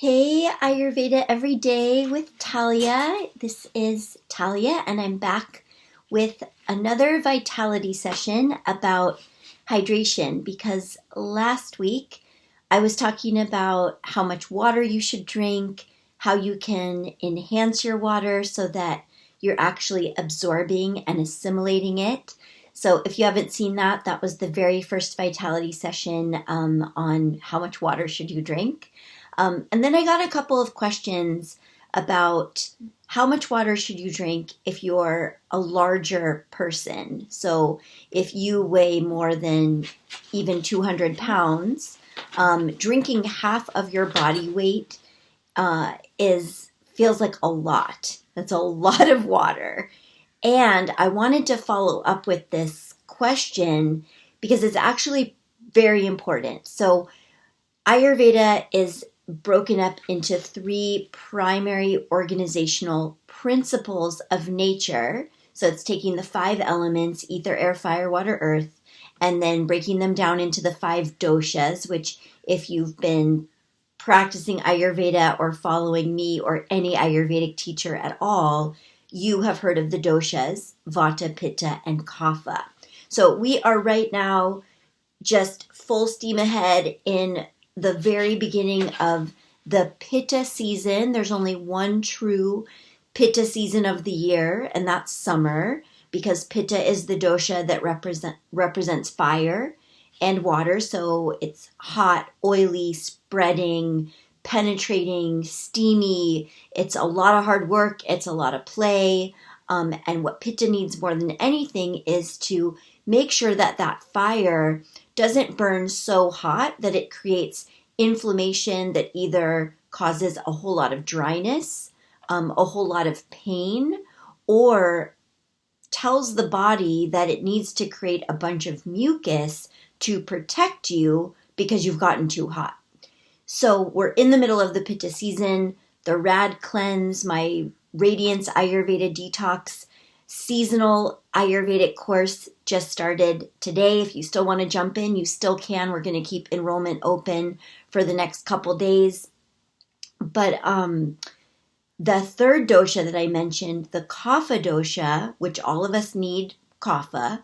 Hey, Ayurveda Every Day with Talia. This is Talia, and I'm back with another vitality session about hydration because last week I was talking about how much water you should drink, how you can enhance your water so that you're actually absorbing and assimilating it. So, if you haven't seen that, that was the very first vitality session on how much water should you drink. And then I got a couple of questions about how much water should you drink if you're a larger person. So if you weigh more than even 200 pounds, drinking half of your body weight is feels like a lot. That's a lot of water. And I wanted to follow up with this question because it's actually very important. So Ayurveda is broken up into three primary organizational principles of nature. So it's taking the five elements, ether, air, fire, water, earth, and then breaking them down into the five doshas, which if you've been practicing Ayurveda or following me or any Ayurvedic teacher at all, you have heard of the doshas, Vata, Pitta, and Kapha. So we are right now just full steam ahead in the very beginning of the Pitta season. There's only one true Pitta season of the year, and that's summer, because Pitta is the dosha that represents fire and water. So it's hot, oily, spreading, penetrating, steamy. It's a lot of hard work. It's a lot of play. And what Pitta needs more than anything is to make sure that that fire doesn't burn so hot that it creates inflammation that either causes a whole lot of dryness, a whole lot of pain, or tells the body that it needs to create a bunch of mucus to protect you because you've gotten too hot. So we're in the middle of the Pitta season. The RAD Cleanse, my Radiance Ayurveda Detox seasonal Ayurvedic course just started today. If you still want to jump in, you still can. We're going to keep enrollment open for the next couple days. But the third dosha that I mentioned, the Kapha dosha, which all of us need Kapha.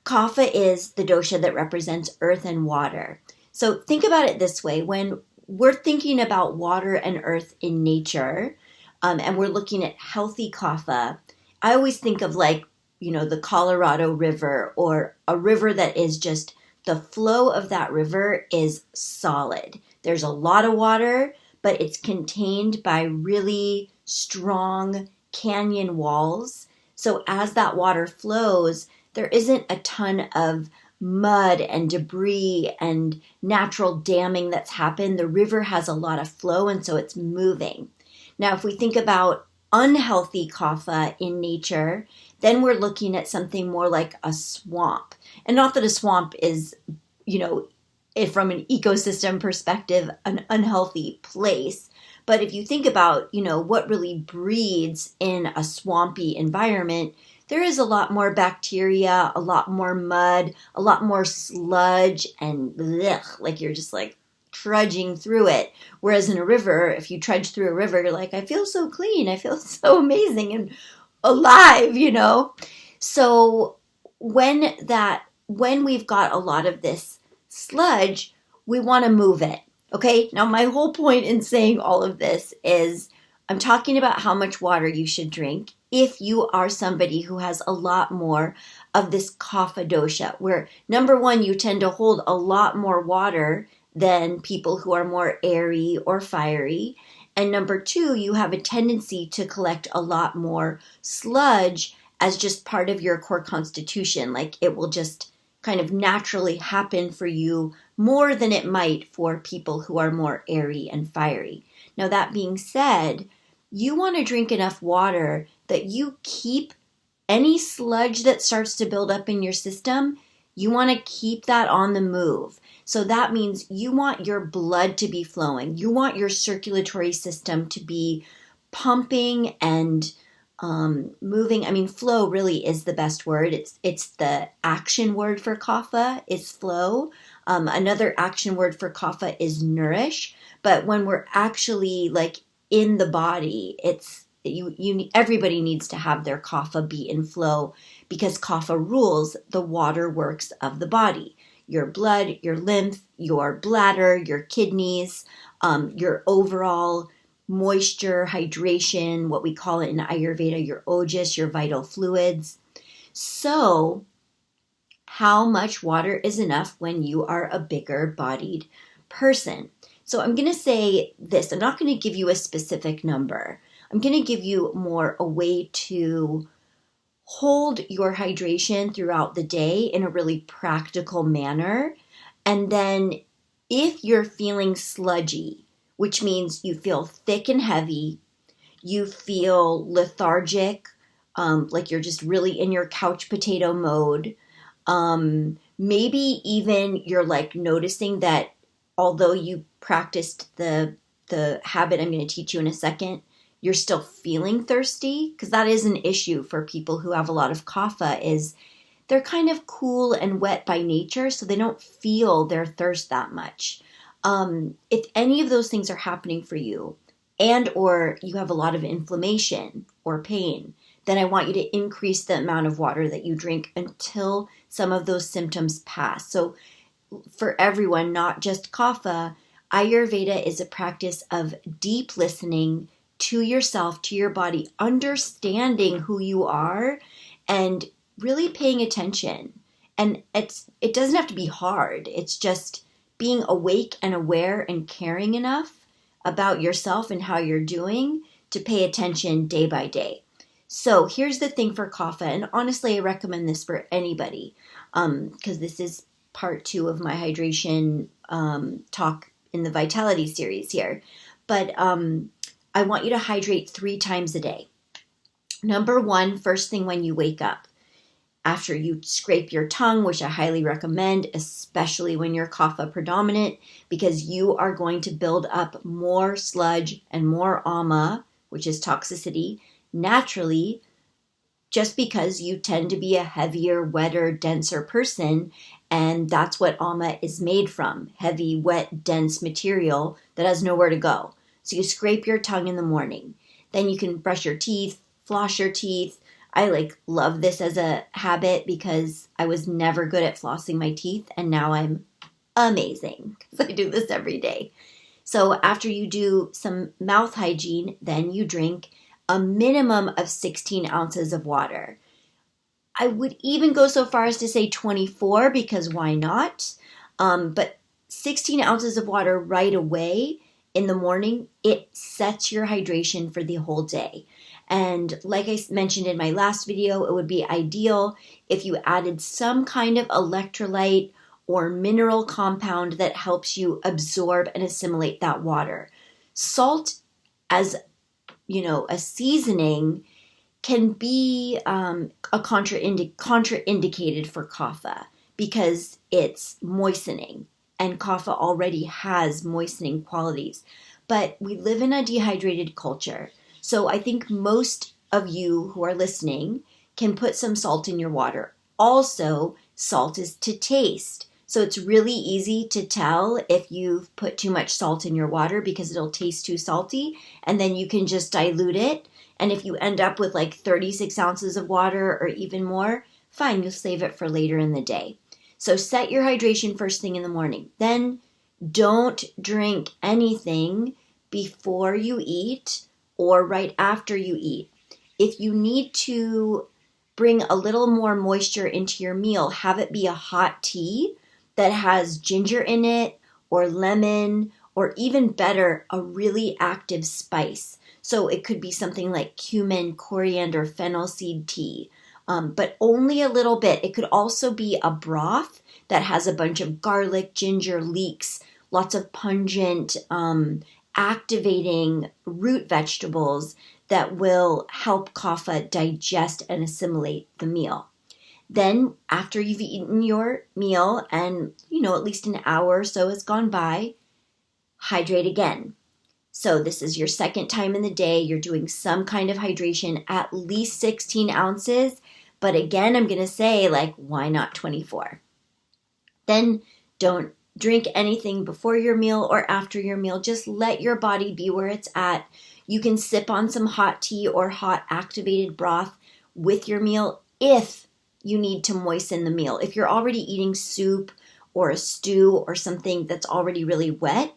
Kapha is the dosha that represents earth and water. So think about it this way. When we're thinking about water and earth in nature, and we're looking at healthy Kapha, I always think of the Colorado River, or a river that is just, the flow of that river is solid. There's a lot of water, but it's contained by really strong canyon walls. So as that water flows, there isn't a ton of mud and debris and natural damming that's happened. The river has a lot of flow, and so it's moving. Now, if we think about unhealthy kapha in nature, then we're looking at something more like a swamp. And not that a swamp is, from an ecosystem perspective, an unhealthy place. But if you think about, what really breeds in a swampy environment, there is a lot more bacteria, a lot more mud, a lot more sludge, and blech, like you're just like trudging through it. Whereas in a river, if you trudge through a river, you're like, I feel so clean, I feel so amazing and alive, So when we've got a lot of this sludge, we want to move it. Okay, now my whole point in saying all of this is I'm talking about how much water you should drink if you are somebody who has a lot more of this kapha dosha, where number one, you tend to hold a lot more water than people who are more airy or fiery. And number two, you have a tendency to collect a lot more sludge as just part of your core constitution. Like it will just kind of naturally happen for you more than it might for people who are more airy and fiery. Now, that being said, you want to drink enough water that you keep any sludge that starts to build up in your system, you want to keep that on the move. So that means you want your blood to be flowing. You want your circulatory system to be pumping and moving. I mean, flow really is the best word. It's the action word for kapha is flow. Another action word for kapha is nourish. But when we're actually like in the body, it's everybody needs to have their kapha be in flow, because kapha rules the water works of the body. Your blood, your lymph, your bladder, your kidneys, your overall moisture, hydration, what we call it in Ayurveda, your ojas, your vital fluids. So how much water is enough when you are a bigger bodied person? So I'm going to say this. I'm not going to give you a specific number. I'm going to give you more a way to hold your hydration throughout the day in a really practical manner. And then if you're feeling sludgy, which means you feel thick and heavy, you feel lethargic, like you're just really in your couch potato mode, maybe even you're like noticing that although you practiced the habit I'm going to teach you in a second, you're still feeling thirsty, because that is an issue for people who have a lot of kapha, is they're kind of cool and wet by nature, so they don't feel their thirst that much. If any of those things are happening for you, and or you have a lot of inflammation or pain, then I want you to increase the amount of water that you drink until some of those symptoms pass. So for everyone, not just kapha, Ayurveda is a practice of deep listening to yourself, to your body, understanding who you are, and really paying attention. And it doesn't have to be hard. It's just being awake and aware and caring enough about yourself and how you're doing to pay attention day by day. So here's the thing for kapha, and honestly, I recommend this for anybody, because this is part 2 of my hydration talk in the Vitality series here. But I want you to hydrate 3 times a day. Number 1, first thing when you wake up. After you scrape your tongue, which I highly recommend, especially when you're kapha predominant, because you are going to build up more sludge and more ama, which is toxicity, naturally, just because you tend to be a heavier, wetter, denser person. And that's what ama is made from, heavy, wet, dense material that has nowhere to go. So you scrape your tongue in the morning. Then you can brush your teeth, floss your teeth. I love this as a habit because I was never good at flossing my teeth, and now I'm amazing because I do this every day. So after you do some mouth hygiene, then you drink a minimum of 16 ounces of water. I would even go so far as to say 24, because why not? But 16 ounces of water right away in the morning, it sets your hydration for the whole day. And like I mentioned in my last video, it would be ideal if you added some kind of electrolyte or mineral compound that helps you absorb and assimilate that water. Salt, as a seasoning, can be contraindicated for kapha because it's moistening, and kapha already has moistening qualities. But we live in a dehydrated culture, so I think most of you who are listening can put some salt in your water. Also, salt is to taste. So it's really easy to tell if you've put too much salt in your water because it'll taste too salty, and then you can just dilute it. And if you end up with 36 ounces of water or even more, fine, you'll save it for later in the day. So set your hydration first thing in the morning. Then don't drink anything before you eat or right after you eat. If you need to bring a little more moisture into your meal, have it be a hot tea that has ginger in it, or lemon, or even better, a really active spice. So it could be something like cumin, coriander, fennel seed tea, but only a little bit. It could also be a broth that has a bunch of garlic, ginger, leeks, lots of pungent, activating root vegetables that will help kapha digest and assimilate the meal. Then after you've eaten your meal and, at least an hour or so has gone by, hydrate again. So this is your second time in the day. You're doing some kind of hydration, at least 16 ounces. But again, I'm going to say, why not 24? Then don't drink anything before your meal or after your meal. Just let your body be where it's at. You can sip on some hot tea or hot activated broth with your meal if you need to moisten the meal. If you're already eating soup or a stew or something that's already really wet,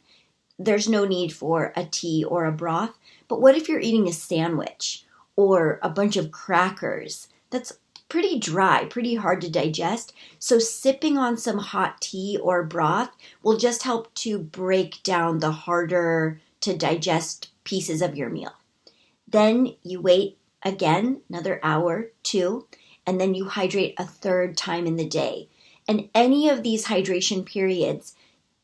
there's no need for a tea or a broth. But what if you're eating a sandwich or a bunch of crackers? That's pretty dry, pretty hard to digest. So sipping on some hot tea or broth will just help to break down the harder to digest pieces of your meal. Then you wait again, another hour, two, and then you hydrate a third time in the day. And any of these hydration periods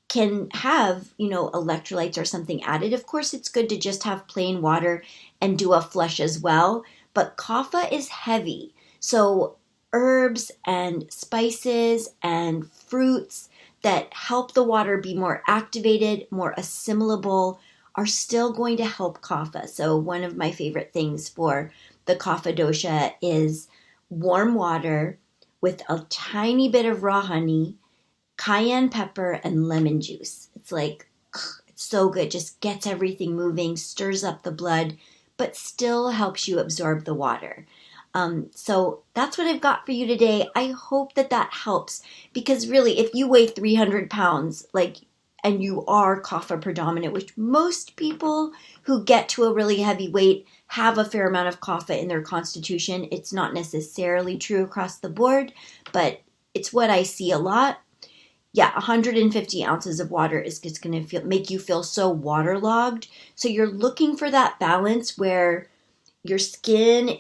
can have, electrolytes or something added. Of course, it's good to just have plain water and do a flush as well. But kapha is heavy. So herbs and spices and fruits that help the water be more activated, more assimilable, are still going to help kapha. So one of my favorite things for the kapha dosha is warm water with a tiny bit of raw honey, cayenne pepper, and lemon juice. It's like, it's so good. Just gets everything moving, stirs up the blood, but still helps you absorb the water. So that's what I've got for you today. I hope that helps, because really, if you weigh 300 pounds, and you are kapha predominant, which most people who get to a really heavy weight have a fair amount of kapha in their constitution. It's not necessarily true across the board, but it's what I see a lot. Yeah, 150 ounces of water is just going to make you feel so waterlogged. So you're looking for that balance where your skin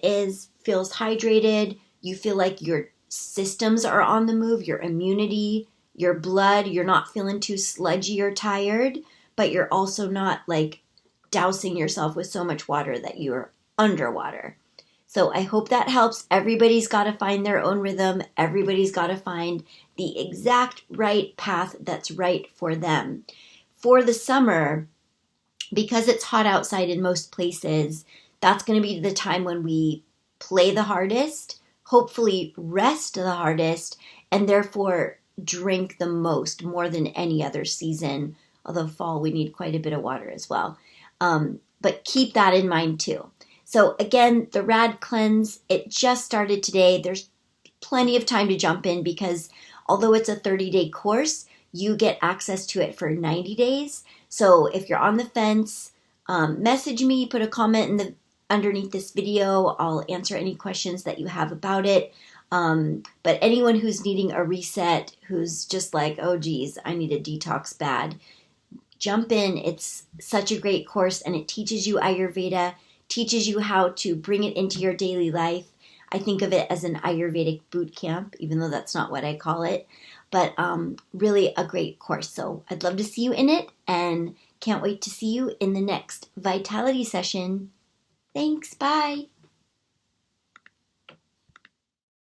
feels hydrated, you feel like your systems are on the move, your immunity, your blood, you're not feeling too sludgy or tired, but you're also not dousing yourself with so much water that you're underwater. So I hope that helps. Everybody's got to find their own rhythm. Everybody's got to find the exact right path that's right for them. For the summer, because it's hot outside in most places, that's going to be the time when we play the hardest, hopefully rest the hardest, and therefore drink the most, more than any other season. Although fall, we need quite a bit of water as well. But keep that in mind too. So again, the RAD Cleanse, it just started today. There's plenty of time to jump in, because although it's a 30-day course, you get access to it for 90 days. So if you're on the fence, message me, put a comment underneath this video. I'll answer any questions that you have about it. But anyone who's needing a reset, who's just like, oh geez, I need a detox bad, jump in. It's such a great course, and it teaches you Ayurveda, teaches you how to bring it into your daily life. I think of it as an Ayurvedic boot camp, even though that's not what I call it. But really a great course. So I'd love to see you in it, and can't wait to see you in the next Vitality session. Thanks. Bye.